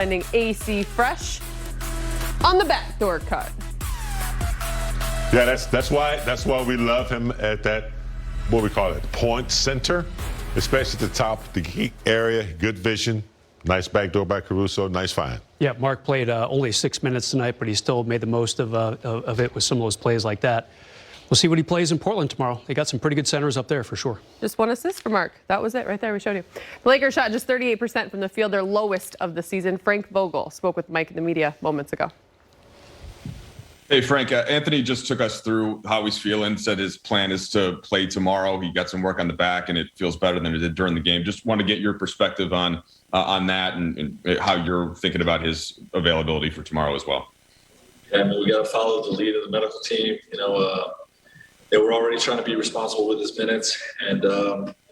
Finding AC fresh on the backdoor cut. Yeah, that's why we love him at that, what we call it, point center, especially at the top, the key area, good vision, nice backdoor by Caruso, nice find. Yeah, Mark played only 6 minutes tonight, but he still made the most of it with some of those plays like that. We'll see what he plays in Portland tomorrow. They got some pretty good centers up there for sure. Just 1 assist for Mark. That was it right there. We showed you. The Lakers shot just 38% from the field, their lowest of the season. Frank Vogel spoke with Mike in the media moments ago. Hey, Frank, Anthony just took us through how he's feeling, said his plan is to play tomorrow. He got some work on the back, and it feels better than it did during the game. Just want to get your perspective on that and how you're thinking about his availability for tomorrow as well. Yeah, I mean, we got to follow the lead of the medical team. They were already trying to be responsible with his minutes, and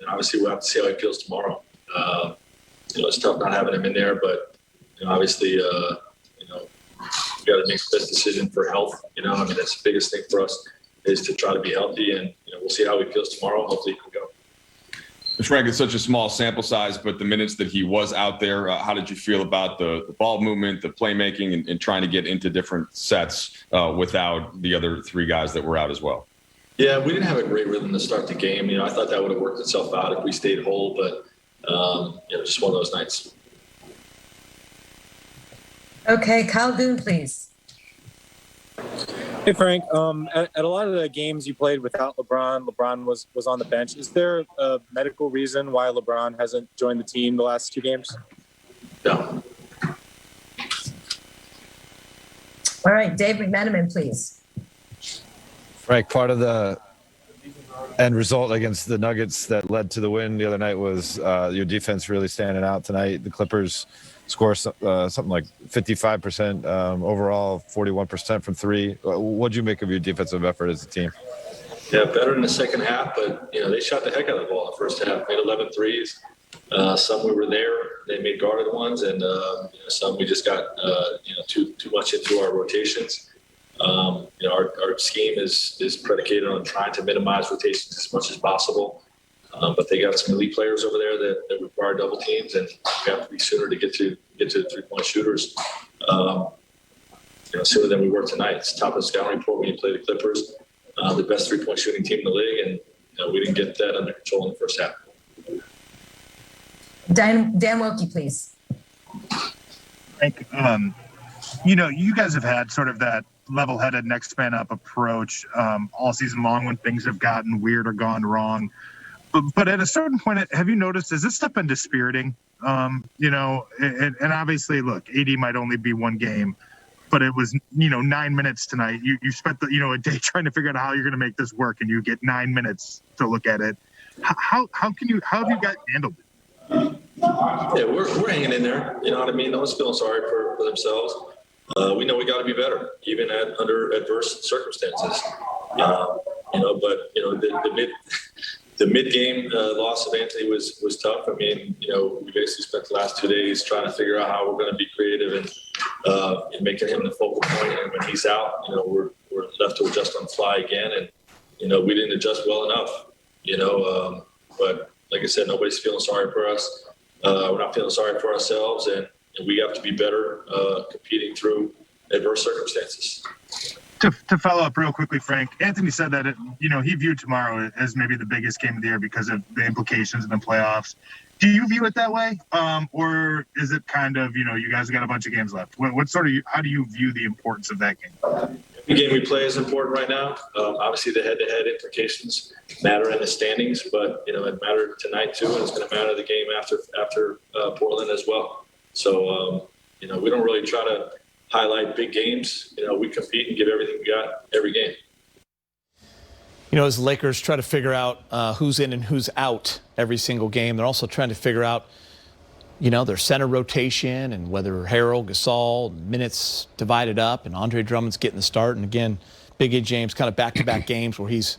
obviously we'll have to see how he feels tomorrow. It's tough not having him in there, but obviously, we got to make the best decision for health. That's the biggest thing for us is to try to be healthy, and we'll see how he feels tomorrow. Hopefully, he can go. Frank, it's such a small sample size, but the minutes that he was out there, how did you feel about the ball movement, the playmaking, and trying to get into different sets without the other 3 guys that were out as well? Yeah, we didn't have a great rhythm to start the game. I thought that would have worked itself out if we stayed whole, but just one of those nights. Okay, Kyle Goon, please. Hey, Frank. At a lot of the games you played without LeBron was on the bench. Is there a medical reason why LeBron hasn't joined the team the last 2 games? No. All right, Dave McMenamin, please. Frank, part of the end result against the Nuggets that led to the win the other night was your defense really standing out tonight. The Clippers score something like 55% overall, 41% from 3. What'd you make of your defensive effort as a team? Yeah, better in the second half, but they shot the heck out of the ball in the first half. Made 11 threes. Some we were there, they made guarded ones, and some we just got too much into our rotations. Our scheme is predicated on trying to minimize rotations as much as possible. But they got some elite players over there that require double teams, and we have to be sooner to get to the 3-point shooters. Sooner than we were tonight. It's top of the scouting report when you play the Clippers, the best 3-point shooting team in the league, and we didn't get that under control in the first half. Dan Wilkie, please. Frank, you guys have had sort of that level-headed, next man up approach all season long when things have gotten weird or gone wrong. But at a certain point, have you noticed, has this stuff been dispiriting? And obviously, look, AD might only be 1 game, but it was, 9 minutes tonight. You spent a day trying to figure out how you're going to make this work, and you get 9 minutes to look at it. How have you guys handled it? Yeah, we're hanging in there. You know what I mean? No one's feeling sorry for themselves. We know we got to be better, even under adverse circumstances. The mid-game loss of Anthony was tough. I mean, we basically spent the last 2 days trying to figure out how we're going to be creative and making him the focal point. And when he's out, we're left to adjust on the fly again. And we didn't adjust well enough. But like I said, nobody's feeling sorry for us. We're not feeling sorry for ourselves, and we have to be better competing through adverse circumstances. To follow up real quickly, Frank, Anthony said that he viewed tomorrow as maybe the biggest game of the year because of the implications in the playoffs. Do you view it that way, or is it kind of you guys got a bunch of games left? How do you view the importance of that game? The game we play is important right now. Obviously, the head-to-head implications matter in the standings, but it mattered tonight too, and it's going to matter the game after Portland as well. So we don't really try to highlight big games. We compete and give everything we got every game. As the Lakers try to figure out who's in and who's out every single game, they're also trying to figure out, their center rotation and whether Harold, Gasol, minutes divided up, and Andre Drummond's getting the start. And again, Big A James kind of back-to-back games where he's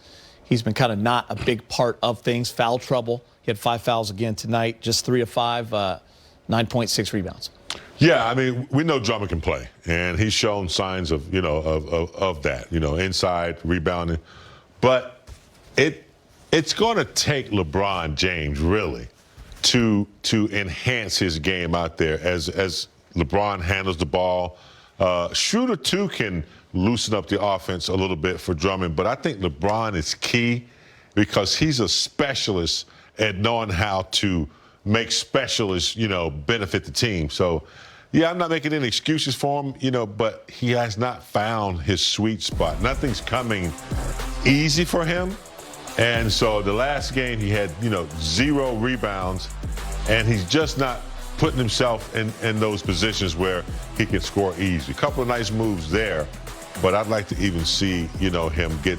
been kind of not a big part of things. Foul trouble. He had 5 fouls again tonight, just 3 of 5, 9.6 rebounds. Yeah, I mean, we know Drummond can play, and he's shown signs of that, inside rebounding. But it's going to take LeBron James really to enhance his game out there as LeBron handles the ball. Schroeder, too, can loosen up the offense a little bit for Drummond, but I think LeBron is key because he's a specialist at knowing how to make specialists, benefit the team. So, yeah, I'm not making any excuses for him, but he has not found his sweet spot. Nothing's coming easy for him. And so the last game he had, 0 rebounds, and he's just not putting himself in those positions where he can score easy. A couple of nice moves there, but I'd like to even see, him get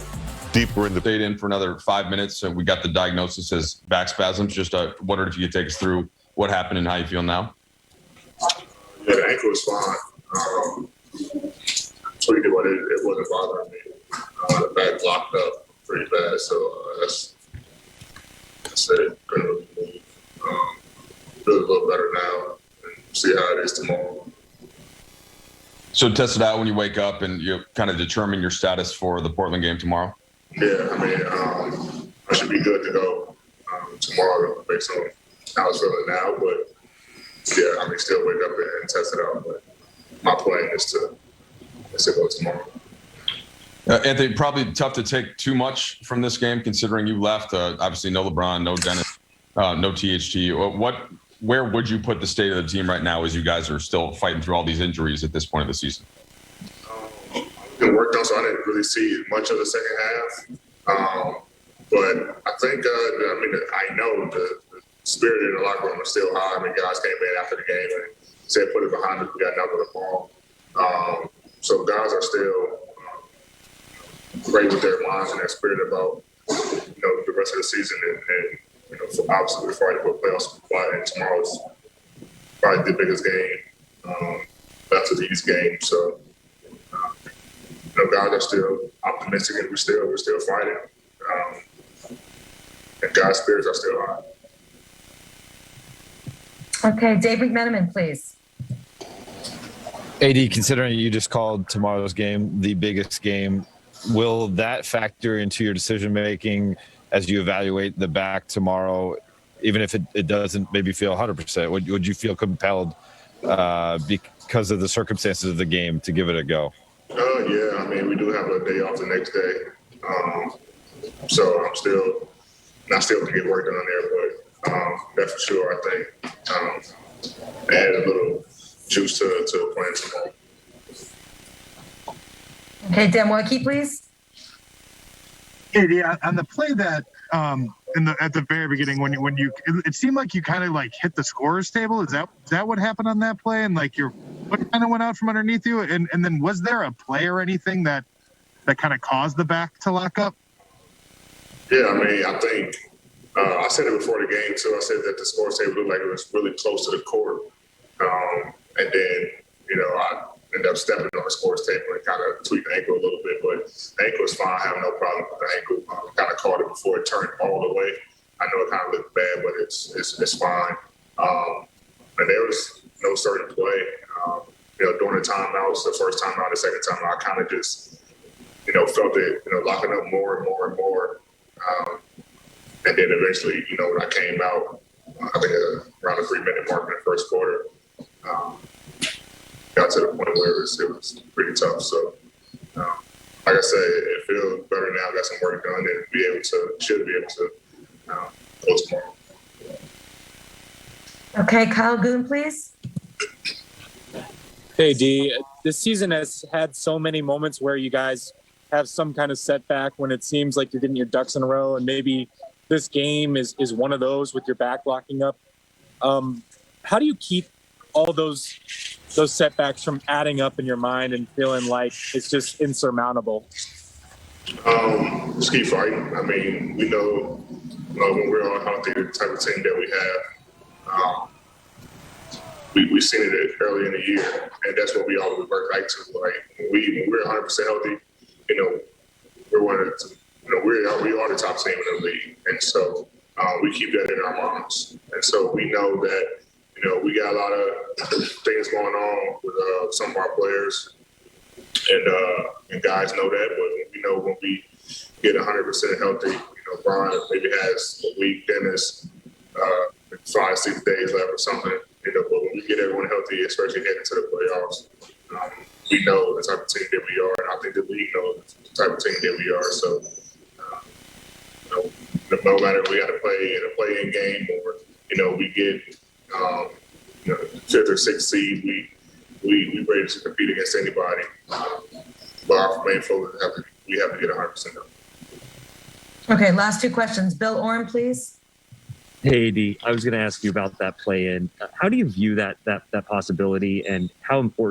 deeper in the... Stayed in for another 5 minutes, and we got the diagnosis as back spasms. Just wondered if you could take us through what happened and how you feel now. Yeah, the ankle was fine. Tweeted what it wasn't bothering me. The back locked up pretty bad, so that's it. Couldn't really move. Feel a little better now, and see how it is tomorrow. So test it out when you wake up, and you kind of determine your status for the Portland game tomorrow. Yeah, I should be good to go tomorrow based on how I was feeling now, but yeah, still wake up and test it out. But my plan is to go tomorrow. Anthony, probably tough to take too much from this game considering you left. Obviously, no LeBron, no Dennis, no THT. Where would you put the state of the team right now as you guys are still fighting through all these injuries at this point of the season? It worked on, so I didn't really see much of the second half. But I think, I know the spirit in the locker room is still high. Guys came in after the game and said, put it behind us, we got another ball. So guys are still great with their minds and their spirit about, the rest of the season. And obviously we're fighting for playoffs. And tomorrow's probably the biggest game after these games. So, guys are still optimistic and we're still fighting. And guys' spirits are still high. Okay, Dave McMenamin, please. AD, considering you just called tomorrow's game the biggest game, will that factor into your decision-making as you evaluate the back tomorrow, even if it doesn't maybe feel 100%? Would you feel compelled because of the circumstances of the game to give it a go? Yeah, we do have a day off the next day. So I'm still to get work done on there, but that for sure, I think, add a little juice to the plan tomorrow. Okay, Dan Wojcicki, please. Yeah, on the play that at the very beginning when you it seemed like you kind of hit the scorer's table. Is that what happened on that play? And your foot kind of went out from underneath you? And then was there a play or anything that kind of caused the back to lock up? Yeah, I think I said it before the game too. I said that the scorer's table looked like it was really close to the court, and then I ended up stepping on the scorer's table and kind of tweaked the ankle a little bit, but the ankle is fine. I have no problem with the ankle. Kind of caught it before it turned all the way. I know it kind of looked bad, but it's fine. And there was no certain play. During the timeouts, the first time out, the second time out, I kind of just, felt it, locking up more and more and more. And then eventually, when I came out, I think around the 3-minute mark in the first quarter, got to the point where it was pretty tough. So, like I said, it feels better now. Got some work done and should be able to go tomorrow. Okay, Kyle Goon, please. Hey, D, this season has had so many moments where you guys have some kind of setback when it seems like you're getting your ducks in a row, and maybe this game is one of those with your back locking up. How do you keep all those setbacks from adding up in your mind and feeling like it's just insurmountable? Just keep fighting. We know when we're all healthy, the type of team that we have. We've seen it early in the year, and that's what we always work right to. When we're 100% healthy, we're one of the, we are the top team in the league, and so we keep that in our minds. And so we know that we got a lot of things going on with some of our players, and guys know that. But we know when we get 100% healthy, Brian maybe has a week, Dennis 5-6 days left or something. But when when we get everyone healthy, especially heading into the playoffs, we know the type of team that we are, and I think the league knows the type of team that we are. So, no matter if we got to play in a play-in game or we get 5th or 6th seed, we ready to compete against anybody. But our main focus we have to get 100% done. Okay, last 2 questions. Bill Oram, please. Hey, AD, I was going to ask you about that play-in. How do you view that possibility, and how important